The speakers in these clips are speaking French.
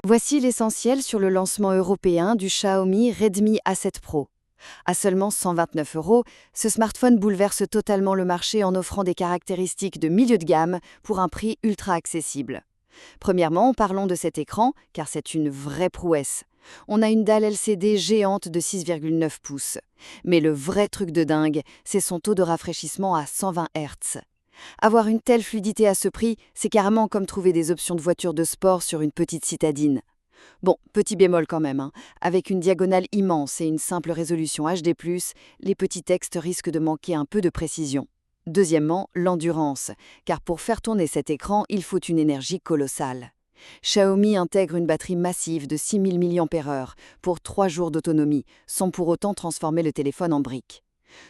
Voici l'essentiel sur le lancement européen du Xiaomi Redmi A7 Pro. À seulement 129 €, ce smartphone bouleverse totalement le marché en offrant des caractéristiques de milieu de gamme pour un prix ultra accessible. Premièrement, parlons de cet écran, car c'est une vraie prouesse. On a une dalle LCD géante de 6,9 pouces. Mais le vrai truc de dingue, c'est son taux de rafraîchissement à 120 Hz. Avoir une telle fluidité à ce prix, c'est carrément comme trouver des options de voiture de sport sur une petite citadine. Bon, petit bémol quand même, hein. Avec une diagonale immense et une simple résolution HD+, les petits textes risquent de manquer un peu de précision. Deuxièmement, l'endurance, car pour faire tourner cet écran, il faut une énergie colossale. Xiaomi intègre une batterie massive de 6000 mAh pour 3 jours d'autonomie, sans pour autant transformer le téléphone en brique.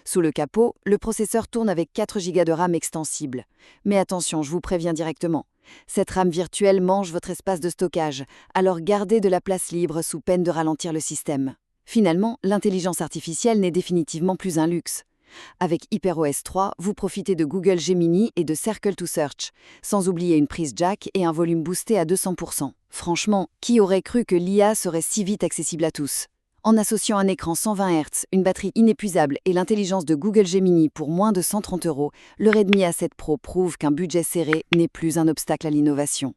Sous le capot, le processeur tourne avec 4 Go de RAM extensible. Mais attention, je vous préviens directement. Cette RAM virtuelle mange votre espace de stockage, alors gardez de la place libre sous peine de ralentir le système. Finalement, l'intelligence artificielle n'est définitivement plus un luxe. Avec HyperOS 3, vous profitez de Google Gemini et de Circle to Search, sans oublier une prise jack et un volume boosté à 200%. Franchement, qui aurait cru que l'IA serait si vite accessible à tous ? En associant un écran 120 Hz, une batterie inépuisable et l'intelligence de Google Gemini pour moins de 130 €, le Redmi A7 Pro prouve qu'un budget serré n'est plus un obstacle à l'innovation.